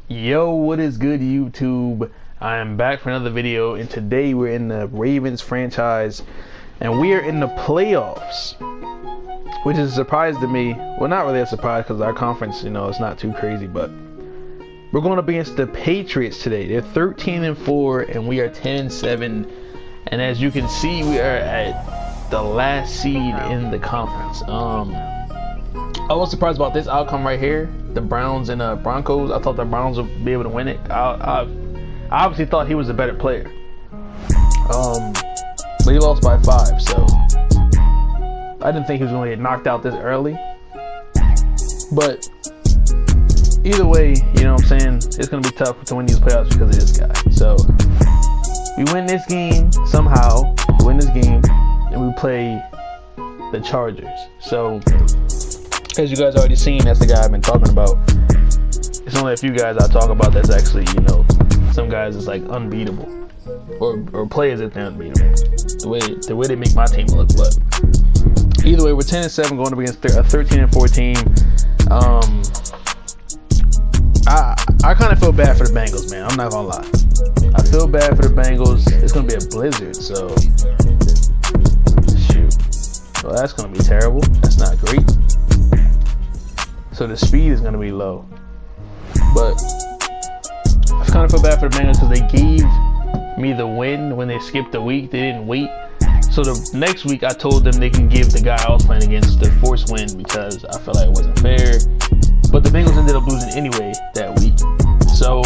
Yo, what is good, YouTube? I am back for another video, and today we're in the Ravens franchise and we are in the playoffs, which is a surprise to me. Well, not really a surprise because our conference, it's not too crazy, but we're going up against the Patriots today. They're 13-4 and we are 10-7, and as you can see, we are at the last seed in the conference. I was surprised about this outcome right here. The Browns and Broncos. I thought the Browns would be able to win it. I obviously thought he was a better player. But he lost by 5, so I didn't think he was going to get knocked out this early. But either way, you know what I'm saying, it's going to be tough to win these playoffs because of this guy. So we win this game somehow. We win this game, and we play the Chargers. So as you guys already seen, that's the guy I've been talking about. It's only a few guys I talk about that's actually, some guys is like unbeatable, or players that they're unbeatable. The way they make my team look. But either way, we're 10-7 going up against a 13-4 team. I kind of feel bad for the Bengals, man. I'm not gonna lie. I feel bad for the Bengals. It's gonna be a blizzard, so shoot. Well, that's gonna be terrible. That's not great. So the speed is going to be low. But I kind of feel bad for the Bengals because they gave me the win when they skipped a week. They didn't wait. So the next week I told them they can give the guy I was playing against the forced win because I felt like it wasn't fair. But the Bengals ended up losing anyway that week. So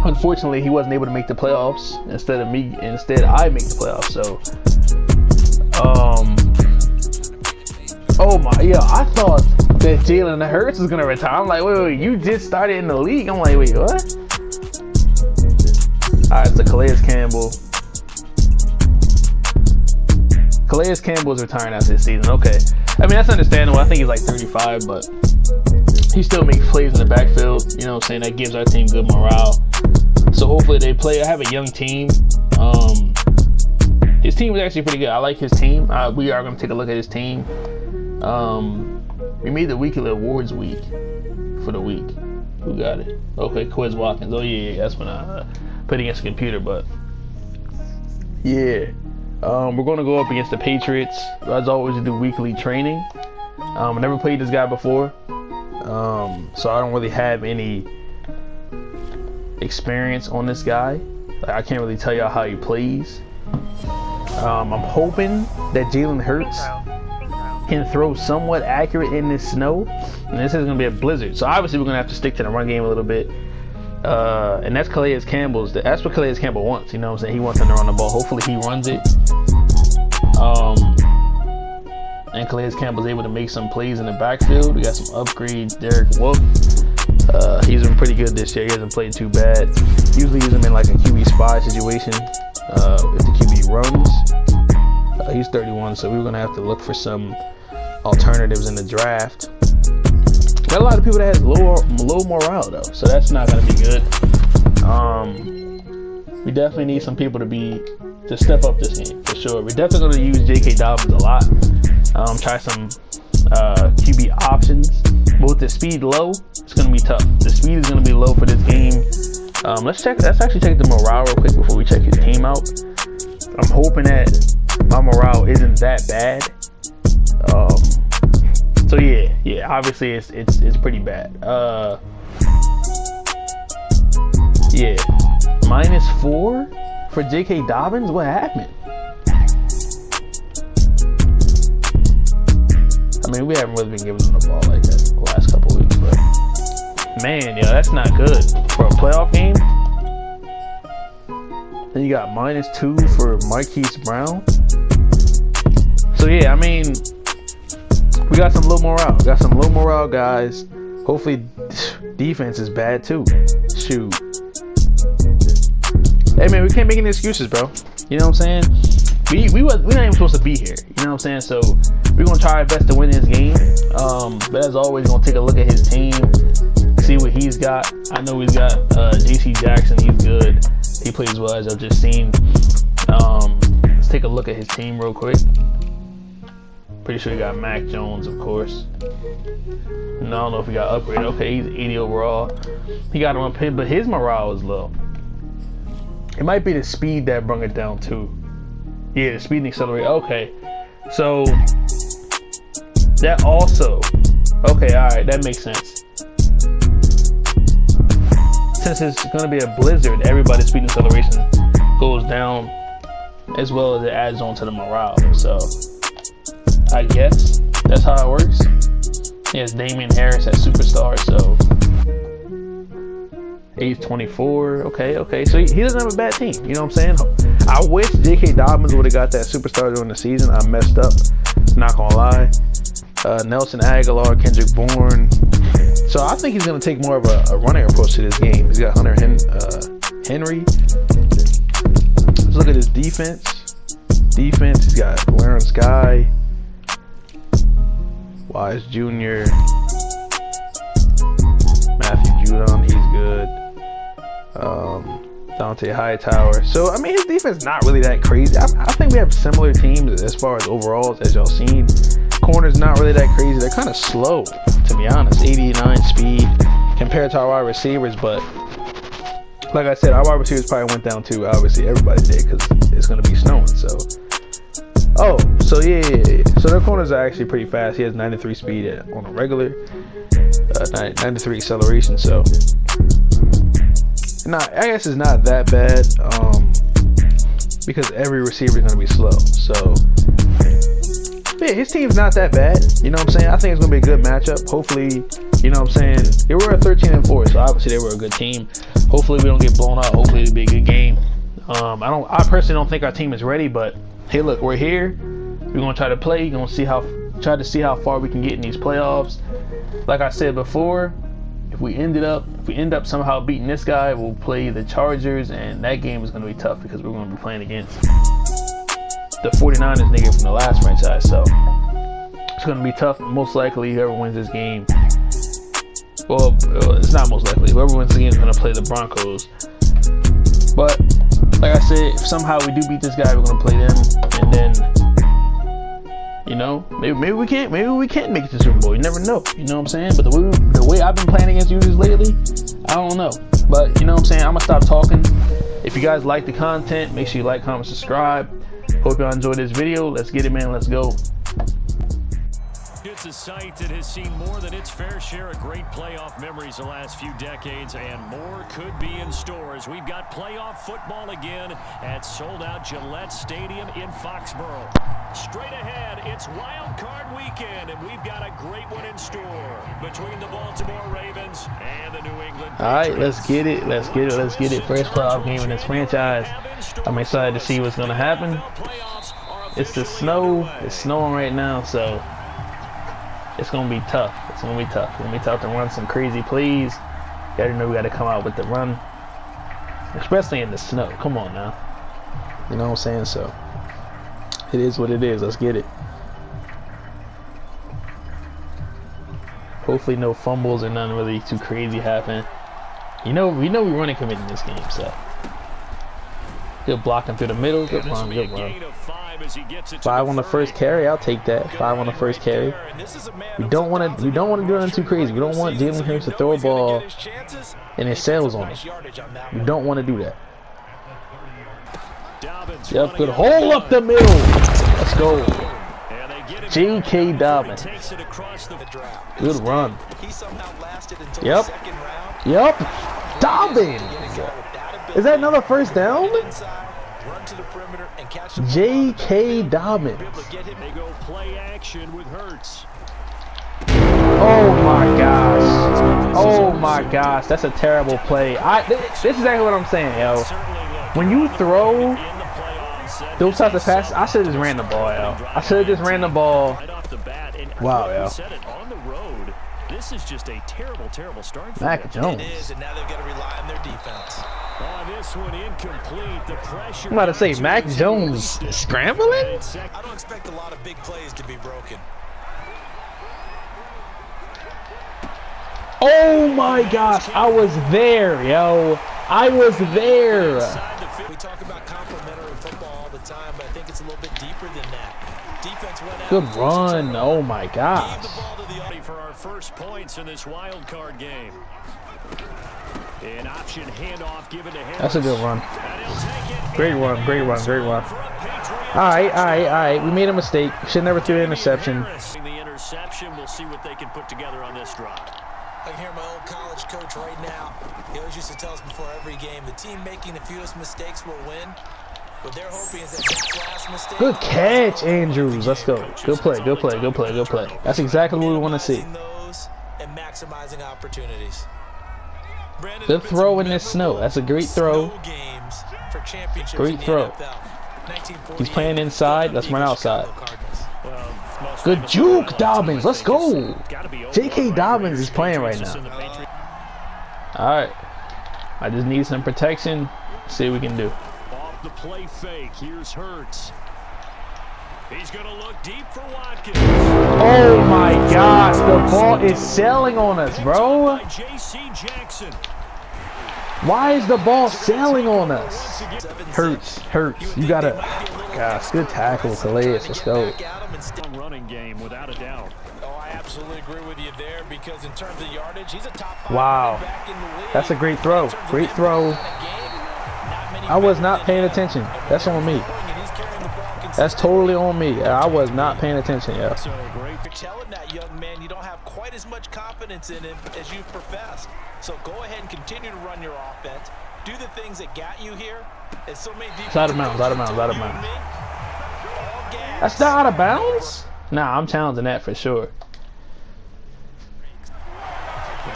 unfortunately he wasn't able to make the playoffs instead of me. Instead I make the playoffs. So I thought that Jalen Hurts was gonna retire. I'm like, wait, you just started in the league. I'm like, wait, what? Alright, so Calais Campbell is retiring after this season. Okay. I mean, that's understandable. I think he's like 35, but he still makes plays in the backfield. You know what I'm saying? That gives our team good morale. So hopefully they play. I have a young team. His team was actually pretty good. I like his team. We are gonna take a look at his team. We made the weekly awards week for the week. Who got it? Okay, Quiz Watkins. Oh yeah, that's when I put against the computer. But yeah, we're going to go up against the Patriots. As always, we do weekly training. I never played this guy before, so I don't really have any experience on this guy. I can't really tell y'all how he plays. I'm hoping that Jalen Hurts can throw somewhat accurate in this snow, and this is going to be a blizzard, so obviously we're going to have to stick to the run game a little bit, and that's Calais Campbell's. That's what Calais Campbell wants. You know what I'm saying? He wants him to run the ball. Hopefully he runs it, and Calais Campbell's able to make some plays in the backfield. We got some upgrades. Derek Wolf, he's been pretty good this year. He hasn't played too bad. Usually use him in like a QB spy situation if the QB runs. He's 31, so we're going to have to look for some alternatives in the draft. Got a lot of people that has low morale though, so that's not going to be good. We definitely need some people to step up this game for sure. We're definitely going to use J.K. Dobbins a lot. Try some QB options, but with the speed low, it's going to be tough. The speed is going to be low for this game. Let's actually check the morale real quick before we check his team out. I'm hoping that my morale isn't that bad. So yeah, obviously it's pretty bad. Yeah, -4 for J.K. Dobbins. What happened? I mean, we haven't really been giving him the ball like that the last couple weeks, but man, yeah, that's not good for a playoff game. Then you got -2 for Marquise Brown. So yeah, I mean, we got some low morale. We got some low morale guys. Hopefully, defense is bad too. Shoot. Hey man, we can't make any excuses, bro. You know what I'm saying? We're not even supposed to be here. You know what I'm saying? So we're gonna try our best to win this game. But as always, we're gonna take a look at his team, see what he's got. I know he's got J.C. Jackson. He's good. He plays well, as I've just seen. Let's take a look at his team real quick. Pretty sure he got Mac Jones, of course. No, I don't know if he got upgraded. Okay, he's 80 overall. He got him up here, but his morale is low. It might be the speed that brought it down too. Yeah, the speed and acceleration. Okay, so that also. Okay, all right, that makes sense. Since it's gonna be a blizzard, everybody's speed and acceleration goes down, as well as it adds on to the morale. So I guess that's how it works. He has Damian Harris at superstar, so age 24. Okay. So he doesn't have a bad team. You know what I'm saying? I wish J.K. Dobbins would have got that superstar during the season. I messed up. Not gonna lie. Nelson Aguilar, Kendrick Bourne. So I think he's gonna take more of a running approach to this game. He's got Hunter Henry. Let's look at his defense. He's got Lawrence Sky, Wise Jr., Matthew Judon, he's good. Dante Hightower. So I mean, his defense is not really that crazy. I think we have similar teams as far as overalls, as y'all seen. Corners not really that crazy. They're kind of slow, to be honest. 89 speed compared to our wide receivers, but like I said, our wide receivers probably went down too. Obviously, everybody did because it's gonna be snowing. So, so yeah. So their corners are actually pretty fast. He has 93 speed on a regular, 93 acceleration. So, I guess it's not that bad because every receiver is gonna be slow. So, yeah, his team's not that bad. You know what I'm saying? I think it's gonna be a good matchup. Hopefully, you know what I'm saying? They were at 13-4, so obviously they were a good team. Hopefully we don't get blown out. Hopefully it'll be a good game. I personally don't think our team is ready, but hey, look, we're here. We're gonna try to play. We're gonna try to see how far we can get in these playoffs. Like I said before, if we end up somehow beating this guy, we'll play the Chargers, and that game is gonna be tough because we're gonna be playing against the 49ers nigga from the last franchise. So it's gonna be tough. Most likely whoever wins this game, well, it's not most likely, whoever wins the game is gonna play the Broncos. But like I said, if somehow we do beat this guy, we're gonna play them, and then, you know, maybe we can't make it to the Super Bowl. You never know. You know what I'm saying? But the way I've been playing against you lately, I don't know. But you know what I'm saying? I'm gonna stop talking. If you guys like the content, make sure you like, comment, subscribe. Hope y'all enjoyed this video. Let's get it, man. Let's go. It's a site that has seen more than its fair share of great playoff memories the last few decades, and more could be in store as we've got playoff football again at sold-out Gillette Stadium in Foxborough. Straight ahead, it's Wild Card Weekend, and we've got a great one in store between the Baltimore Ravens and the New England Patriots. All right, let's get it. Let's get it. First playoff game in this franchise. I'm excited to see what's going to happen. It's the snow. It's snowing right now, so it's gonna be tough. It's gonna be tough. It's gonna be tough to run some crazy plays. You already know we gotta come out with the run, especially in the snow. Come on now. You know what I'm saying? So it is what it is. Let's get it. Hopefully no fumbles or nothing really too crazy happen. You know, we running commit in this game, so good blocking through the middle. Good run. Good run. 5 on the first carry, I'll take that. 5 on the first carry. We don't want to do nothing too crazy. We don't want Jalen Hurts to throw a ball and it sails on him. We don't want to do that. Yep, good hole up the middle. Let's go. J.K. Dobbins. Good run. Yep. Dobbins. Is that another first down? J.K. Dobbins. Oh my gosh. Oh my gosh. That's a terrible play. This is exactly what I'm saying, yo. When you throw those types of passes, I should have just ran the ball, yo. I should have just ran the ball. Wow, yo. This is just a terrible start for Mac Jones. And now they've got to rely on their defense. This one incomplete. The pressure. I'm about to say Mac Jones scrambling? I don't expect a lot of big plays to be broken. Oh my gosh, I was there, yo. I was there. We talk about complementary football all the time, but I think it's a little bit deeper than that. Defense defense went out. Good run. Oh my Gave gosh. the ball to the For our first points in this wild card game. An option handoff given to Harris. That's a good run. And he'll take it. Great run. Great run. Great run. For a Patriot Alright. We made a mistake. Should never threw an interception. Harris. The interception. We'll see what they can put together on this drive. I can hear my old college coach right now. He always used to tell us before every game, the team making the fewest mistakes will win. What they're hoping is that last mistake. Good catch, Andrews. Let's go. Good play. Good play. Good play. Good play. That's exactly what we want to see. Those and maximizing opportunities. Brandon, Good throw in this snow. That's a great throw. Snow games for championships Great in the throw. NFL. 1948, He's playing inside. Let's run outside. Chicago Cardinals. Well, most Good famous juke, highlights Dobbins. Let's go. gotta be over J.K. on Dobbins is Raiders. playing right Patriots now. in the Patriots. Alright. I just need some protection. See what we can do. Off the play fake. Here's Hurts. He's going to look deep for Watkins. Oh my gosh. The ball is sailing on us, bro. By J.C. Jackson. Why is the ball sailing on us? Hurts. You gotta. Gosh, good tackle, Calais. Let's go. Strong running game, without a doubt. Oh, I absolutely agree with you there because in terms of yardage, he's a top 5 Wow. running back in the league. That's a great throw. In terms of Great impact throw. on a game, I was not paying attention. That's on me. he's carrying the ball That's totally on me. I was not paying attention, yo. So great. You're telling that young man you don't have quite as much confidence in him as you've professed. So go ahead and continue to run your offense. Do the things that got you here. As so many It's out of bounds, out of bounds, out of you and bounds. me, all gas. That's not out of bounds? Nah, I'm challenging that for sure.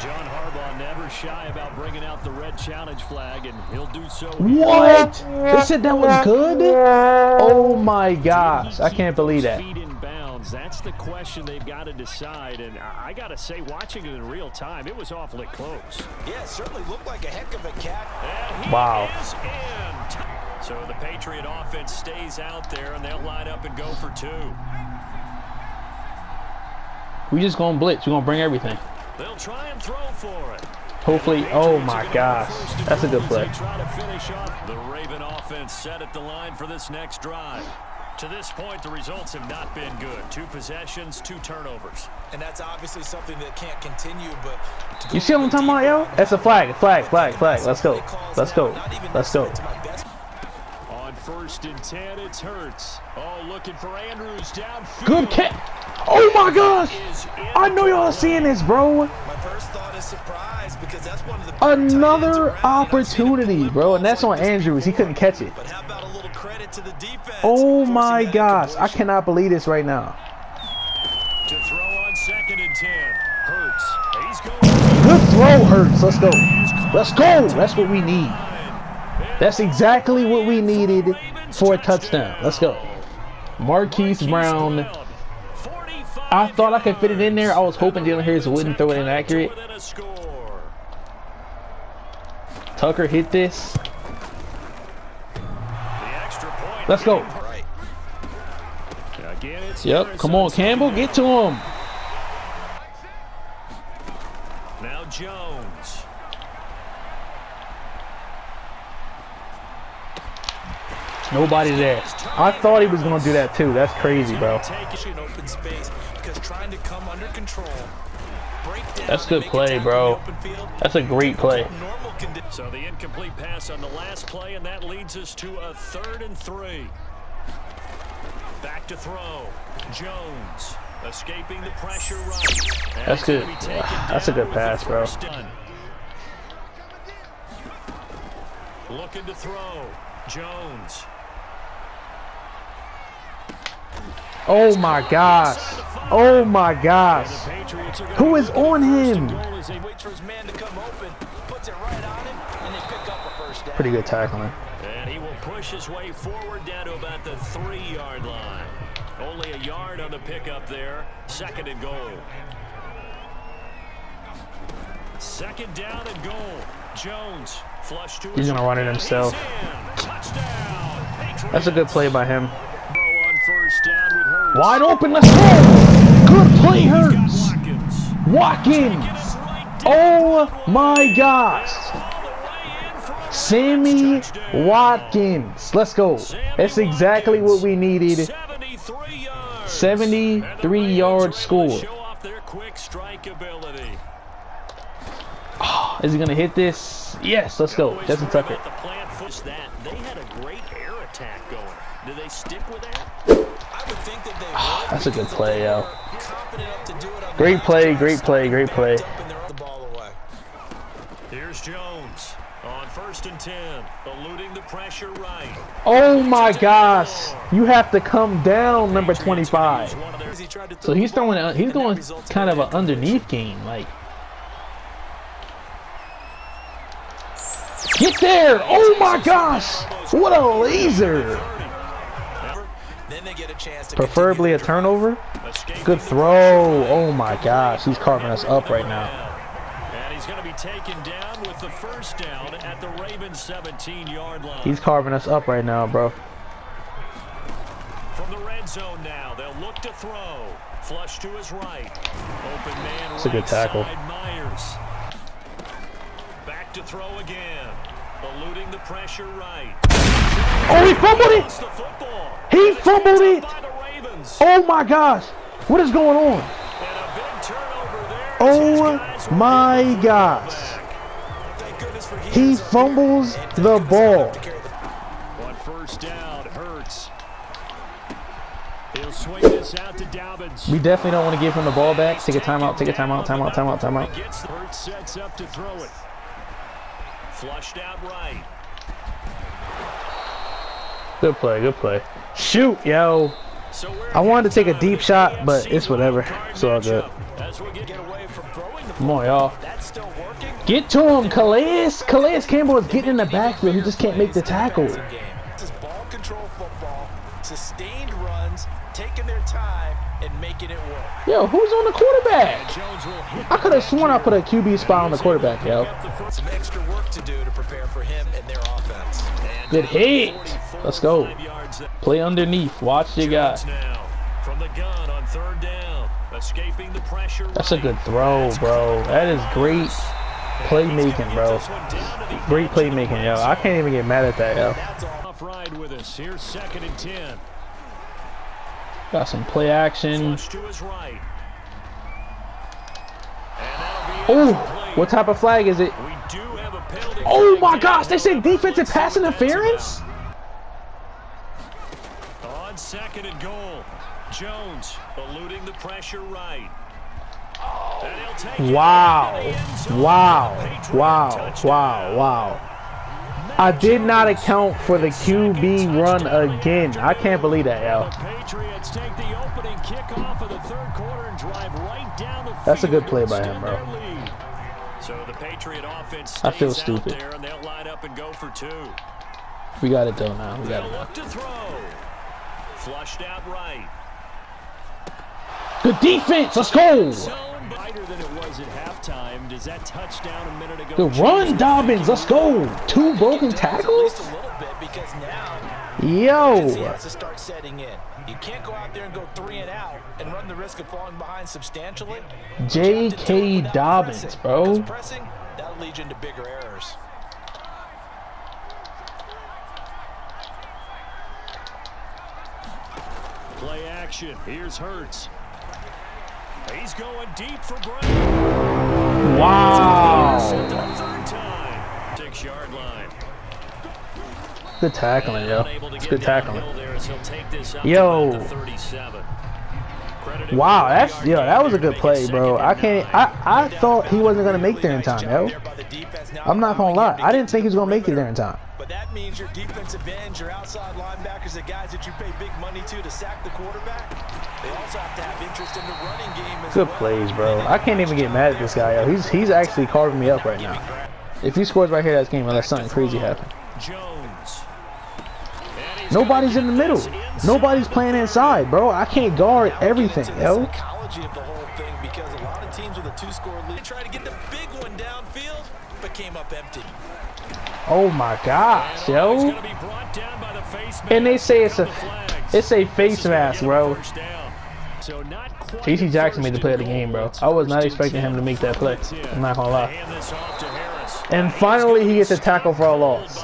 John Harbaugh never shy about bringing out the red challenge flag, and he'll do so. What? They said that was good? Oh my gosh. I can't believe that. Feet in bounds. That's the question they've got to decide. And I got to say, watching it in real time, it was awfully close. Yeah, it certainly looked like a heck of a catch. And he Wow. is in. So the Patriot offense stays out there, and they'll line up and go for two. We just gonna blitz. We're gonna bring everything. They'll try and throw for it. Hopefully. Oh my gosh. That's a good play. They try to finish off. The Raven offense set at the line for this next drive. To this point, the results have not been good. 2 possessions, 2 turnovers. And that's obviously something that can't continue, but You see what I'm talking about, yo? That's a flag. Flag. Let's go. Let's go. Let's go. On 1st and 10, it's Hurts. Oh, looking for Andrews downfield. Good catch. Oh my gosh. I know y'all seeing this, bro. My first thought is surprise because that's one of the Another opportunity, bro. And that's on Andrews. He couldn't catch it. But how about a little credit to the defense? Oh my gosh. I cannot believe this right now. To throw on 2nd and 10. Hurts. He's going. Good throw, Hurts. Let's go. Let's go. That's what we need. That's exactly what we needed for a touchdown. Let's go. Marquise Brown. I thought I could fit it in there. I was hoping Jalen Harris wouldn't throw it inaccurate. Tucker hit this. Let's go. Yep. Come on, Campbell. Get to him. Now Jones. Nobody there. I thought he was going to do that too. That's crazy, bro. Open space because trying to come under control. That's good play, bro. That's a great play. So the incomplete pass on the last play, and that leads us to a 3rd and 3. Back to throw. Jones escaping the pressure right. And That's good. That's a good pass, bro. Looking to throw. Jones. Oh my gosh. Oh my gosh. Who is on him? Pretty good tackling. And he will push his way forward down to about the 3-yard line. Only a yard on the pickup there. 2nd and goal. 2nd down and goal. Jones flush to. He's gonna run it himself. That's a good play by him. Wide open, let's go! Good play, Hurts! Watkins! Oh my gosh! Sammy Watkins. Let's go. That's exactly what we needed. 73-yard score. Show off their quick strike ability. Oh, is he gonna hit this? Yes, let's go. Justin Tucker. They had a great air attack going. Do they stick with that? I would think that they would. That's a good play, yo. Confident enough to do it on Great the play, great play, great play. dumping the ball away. Here's Jones on 1st and 10, eluding the pressure right. Oh my gosh, you have to come down, number 25. So he's throwing, he's going kind of an underneath game, like. Get there! Oh my gosh! What a laser! Then they get a chance to Preferably a turnover. Good throw. Oh my gosh, he's carving us up right now. And he's going to be taken down with the first down at the Ravens 17-yard line. He's carving us up right now, bro. From the red zone now, they'll look to throw. Flush to his right. Open man That's a good tackle. side, Myers. Back to throw again. Eluding the pressure right. Oh, he fumbled it! He fumbled it! Oh my gosh! What is going on? Oh my gosh! He fumbles the ball. On first down, Hurts. He'll swing this out to Dobbins. We definitely don't want to give him the ball back. Take a timeout, take a timeout, timeout, timeout, timeout. Hurts sets up to throw it. Flushed out right. Good play, good play. Shoot, yo. I wanted to take a deep shot, but it's whatever. It's all good. Come on, y'all. Get to him, Calais. Calais Campbell is getting in the backfield. He just can't make the tackle. This is ball control football, sustained runs, taking their time and making it work. Yo, who's on the quarterback? I could have sworn I put a QB spot on the quarterback, yo. Some extra work to do to prepare for him and their offense. Good hit. Let's go. Play underneath. Watch your guy. From the gun on 3rd down, escaping the pressure. That's a good throw, bro. That is great playmaking, bro. Great playmaking, yo. I can't even get mad at that, yo. Off ride with us. Here's 2nd and 10. Got some play action. To his right. Oh, what type of flag is it? We do have a penalty. Oh my gosh, they say defensive pass interference? On 2nd and goal, Jones eluding the pressure right. And he'll take it Wow. into the end zone. Wow. Patriot Wow. touchdown. Wow. Wow. I did not account for the QB run again. I can't believe that, yo. The Patriots take the opening kickoff of the 3rd quarter and drive right down the field. That's a good play by him, bro. So the Patriot offense I feel stays out stupid. there and they'll line up and go for 2. We got it though now. We got They'll it now. look to throw. Flushed out right. Good defense. Let's go. Zone brighter than it was at halftime. Does that touchdown a minute ago? Good run, Dobbins. Let's go. 2 broken tackles? At least a little bit because now Yo. urgency has to start setting in. You can't go out there and go 3 and out and run the risk of falling behind substantially. J.K. Dobbins, bro. Because pressing, that'll lead you into bigger errors. Play action. Here's Hurts. He's going deep for Brown. Wow. 3rd time. 6-yard line. Good tackling, yo. It's good tackling. Yo. Yo. Wow, that's that was a good play, bro. I thought he wasn't gonna make there in time, yo. I'm not gonna lie. I didn't think he was gonna make it there in time. But that means your defensive ends, your outside linebackers, the guys that you pay big money to sack the quarterback, they also have to have interest in the running game as Good well. plays, bro. I can't even get mad at this guy, yo. He's actually carving me up right now. If he scores right here, that's game unless something crazy happens. Jones. Nobody's in the middle. Nobody's playing inside, bro. I can't guard everything, yo. Psychology of the whole thing, because a lot of teams with a 2-score lead try to get the big one downfield, but came up empty. Oh my gosh, yo. And they say it's a face mask, bro. J.C. Jackson made the play of the game, bro. I was not expecting him to make that play. I'm not gonna lie. And finally, he gets a tackle for a loss.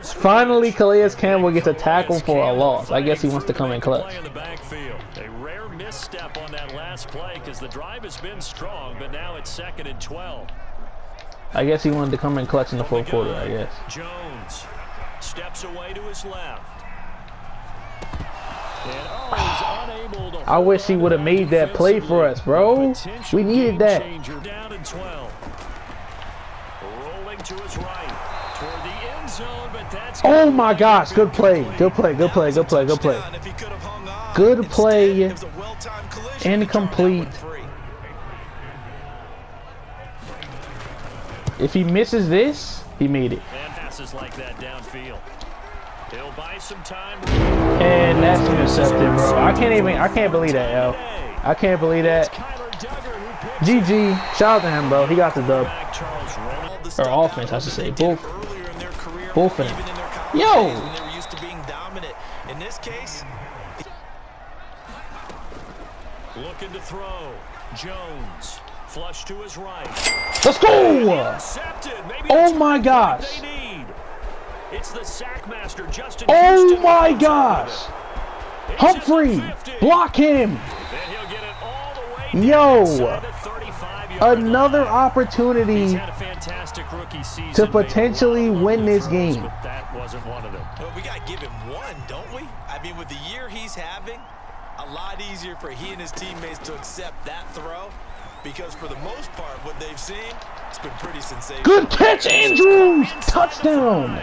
Finally, Calais Campbell gets a tackle for a loss. I guess he wants to come in clutch. last play because the drive has been strong, but now it's 2nd and 12. I guess he wanted to come in clutch in the fourth quarter, I guess. Jones steps away to his left. And, he's unable to I wish he would have made that play for us, bro. We needed that. Down in 12. Rolling to his right toward the end zone, but that's Oh my gosh, good play. Good play, good play, good play, good play. Good play. Incomplete. If he misses this, he made it. And passes like that downfield. He'll buy some time. And that's intercepted, bro. I can't believe that, yo. I can't believe that. GG. Shout out to him, bro. He got the dub. Or offense, I should say. Both. Both of them. Yo! In this case, looking to throw. Jones. Flush to his right. Let's go! Oh my gosh. It's the sackmaster, Justin. Oh my gosh. Humphrey, block him. Yo, another opportunity to potentially win this game. That wasn't one of them. Well, we got to give him one, don't we? I mean, with the year he's having, a lot easier for he and his teammates to accept that throw. Because for the most part, what they've seen, it's been pretty sensational. Good catch, Andrews! Touchdown!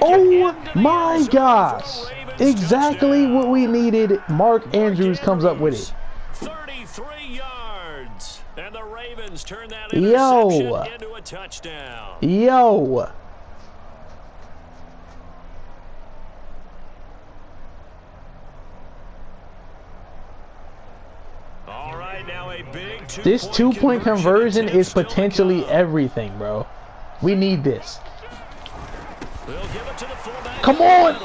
Oh my gosh! Exactly what we needed. Mark Andrews comes up with it. 33 yards. And the Ravens turn that interception into a touchdown. Yo! This two-point conversion is potentially everything, bro. We need this. Come on!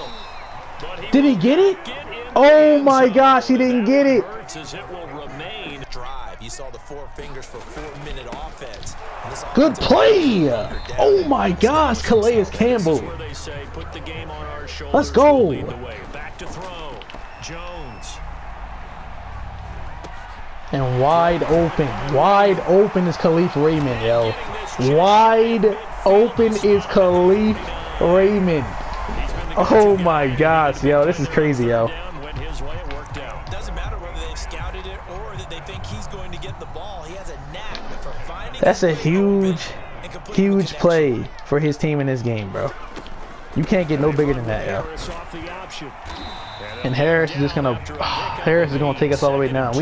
Did he get it? Oh my gosh, he didn't get it. Drive. You saw the 4 fingers for 4-minute offense. Good play! Oh my gosh, Calais Campbell. Let's go. Back to throw. Jones. And wide open is Khalif Raymond, yo. Wide open is Khalif Raymond. Oh my gosh, yo, this is crazy, yo. Doesn't matter whether they've scouted it or that they think he's going to get the ball. He has a knack for finding. That's a huge play for his team in this game, bro. You can't get no bigger than that, yo. And Harris is just gonna take us all the way down.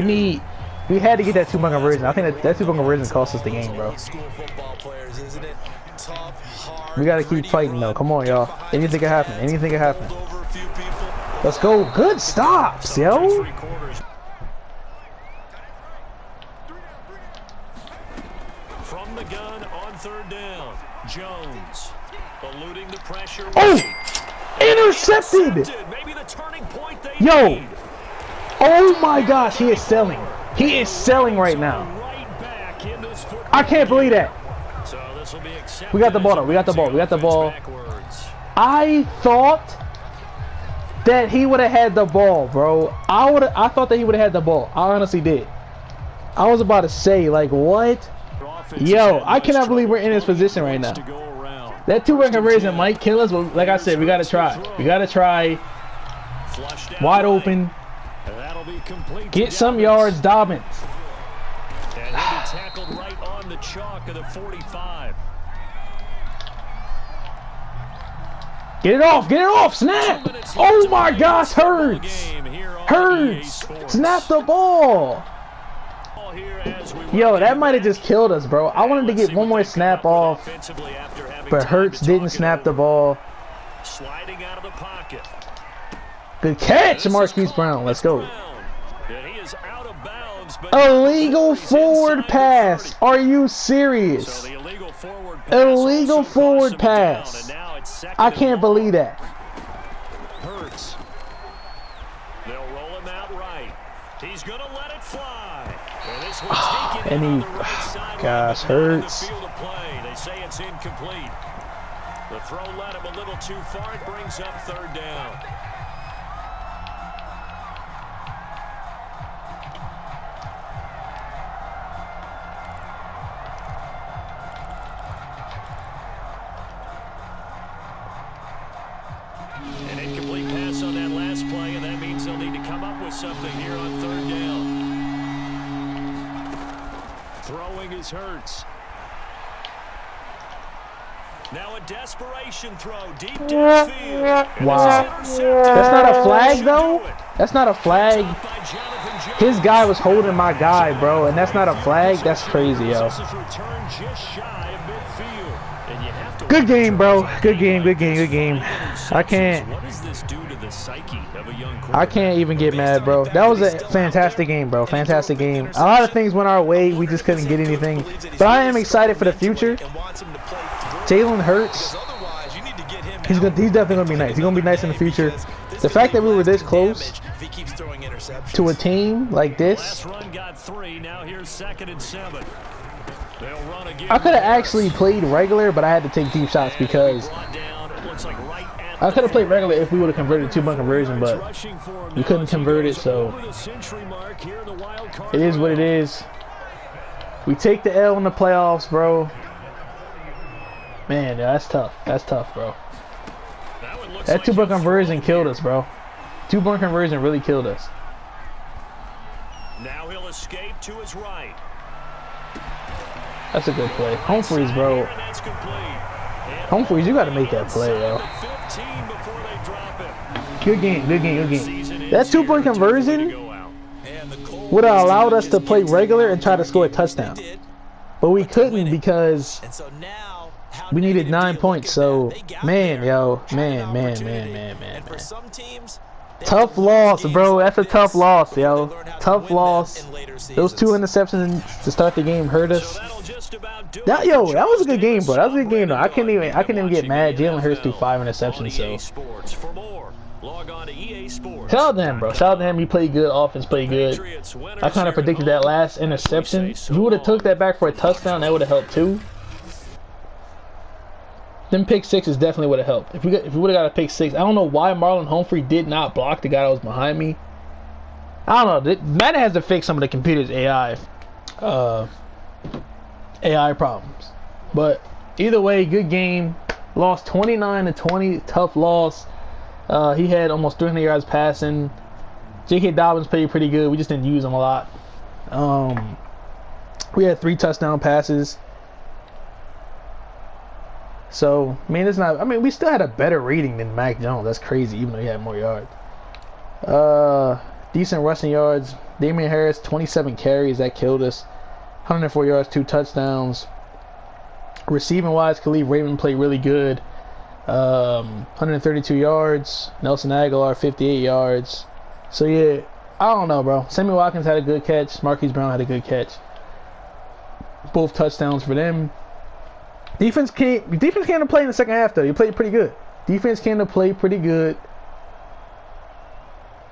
We had to get that 2-point conversion. I think that 2-point conversion cost us the game, bro. We gotta keep fighting, though. Come on, y'all. Anything can happen. Anything can happen. Let's go. Good stops, yo. From the gun on 3rd down, Jones eluding the pressure. Oh! Intercepted! Maybe the turning point they Yo! Oh my gosh, he is selling. He is selling right now. I can't believe that. We got the ball though. We got the ball. We got the ball. I thought that he would have had the ball, bro. I thought that he would have had the ball. I honestly did. I was about to say, like, what? Yo, I cannot believe we're in this position right now. That 2-point conversion might kill us, but like I said, we gotta try. We gotta try. Wide open. Get some yards, Dobbins. And he'll be tackled right on the chalk of the 45. Get it off, snap! Oh my gosh, Hurts! Hurts! Snap the ball! Yo, that might have just killed us, bro. I wanted to get one more snap off, but Hurts didn't snap the ball. Sliding out of the pocket. Good catch, Marquise Brown. Let's go. But illegal forward pass. Are you serious? Illegal forward pass. I can't believe that. Hurts. They'll roll him out right. He's going to let it fly. And this one taken And on he, the right sideline, gosh, but not in the Hurts. field of play. They say it's incomplete. The throw led him a little too far. It brings up 3rd down. something here on third down. Throwing is Hurts. Now a desperation throw deep downfield. Wow. That's not a flag, though? That's not a flag. His guy was holding my guy, bro, and that's not a flag? That's crazy, yo. Good game, bro. Good game, good game, good game. I can't even get mad, bro. That was a fantastic game, bro. Fantastic game. A lot of things went our way. We just couldn't get anything. But I am excited for the future. Jalen Hurts, he's definitely going to be nice. He's going to be nice in the future. The fact that we were this close to a team like this, I could have actually played regular, but I had to take deep shots because I could have played regular if we would have converted 2-point conversion, but we couldn't convert it, so it is what it is. We take the L in the playoffs, bro. Man, yeah, that's tough. That's tough, bro. That 2-point conversion killed us, bro. 2-point conversion really killed us. Now he'll escape to his right. That's a good play. Humphreys, bro. Humphreys, you got to make that play, yo. Good game, good game, good game. That 2-point conversion would have allowed us to play regular and try to score a touchdown. But we couldn't because we needed 9 points. So, man, yo. Man. Tough loss, bro. That's a tough loss, yo. Tough loss. Those 2 interceptions to start the game hurt us. That was a good game, bro. That was a good game, though. I couldn't even get mad. Jalen Hurts threw 5 interceptions, so. Shout out to him, bro. Shout out to him. He played good. Offense played good. I kind of predicted that last interception. If we would have took that back for a touchdown, that would have helped too. Them pick sixes definitely would have helped. If we would have got a pick six, I don't know why Marlon Humphrey did not block the guy that was behind me. I don't know. Madden has to fix some of the computer's AI problems. But either way, good game. Lost 29-20. Tough loss. He had almost 300 yards passing. J.K. Dobbins played pretty good. We just didn't use him a lot. We had 3 touchdown passes. So, we still had a better rating than Mac Jones. That's crazy, even though he had more yards. Decent rushing yards. Damian Harris, 27 carries. That killed us. 104 yards, 2 touchdowns. Receiving-wise, Khalif Raymond played really good. 132 yards. Nelson Aguilar, 58 yards. So, yeah, I don't know, bro. Sammy Watkins had a good catch. Marquise Brown had a good catch. Both touchdowns for them. Defense came to play in the second half, though. You played pretty good. Defense came to play pretty good.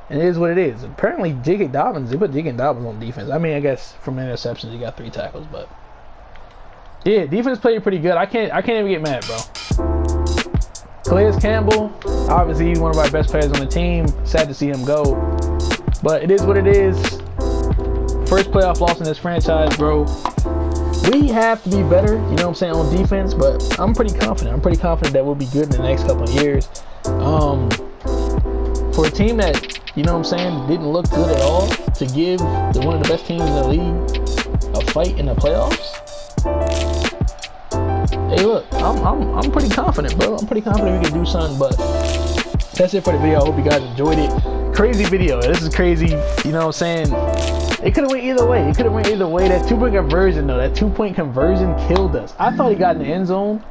And it is what it is. Apparently, J.K. Dobbins, they put J.K. Dobbins on defense. I mean, I guess from interceptions, he got 3 tackles, but yeah, defense played pretty good. I can't even get mad, bro. Calais Campbell, obviously one of our best players on the team. Sad to see him go, but it is what it is. First playoff loss in this franchise, bro. We have to be better, you know what I'm saying, on defense, but I'm pretty confident. I'm pretty confident that we'll be good in the next couple of years. For a team that, you know what I'm saying, didn't look good at all, to give one of the best teams in the league a fight in the playoffs. Hey, look, I'm pretty confident, bro. I'm pretty confident we can do something, but that's it for the video. I hope you guys enjoyed it. Crazy video. This is crazy, you know what I'm saying? It could have went either way. It could have went either way. That 2-point conversion, though, that 2-point conversion killed us. I thought he got in the end zone.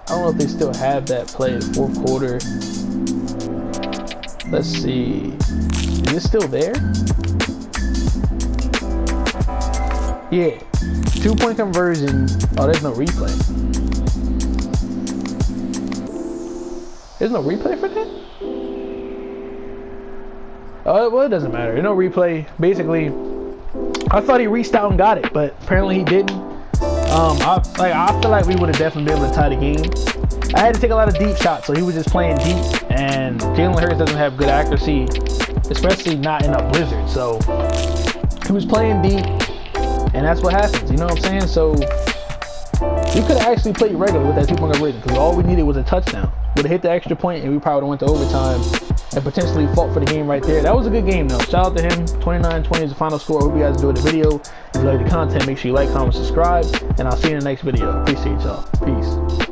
I don't know if they still have that play in the 4th quarter. Let's see. Is it still there? Yeah. 2-point conversion. Oh, there's no replay. There's no replay for that? Well, it doesn't matter. There's no replay. Basically, I thought he reached out and got it, but apparently he didn't. I feel like we would have definitely been able to tie the game. I had to take a lot of deep shots, so he was just playing deep, and Jalen Hurts doesn't have good accuracy, especially not in a blizzard. So he was playing deep, and that's what happens. You know what I'm saying? So We could have actually played regular with that 2-point conversion because all we needed was a touchdown. Would have hit the extra point and we probably would have went to overtime and potentially fought for the game right there. That was a good game though. Shout out to him. 29-20 is the final score. Hope you guys enjoyed the video. If you like the content, make sure you like, comment, subscribe, and I'll see you in the next video. Appreciate y'all. Peace.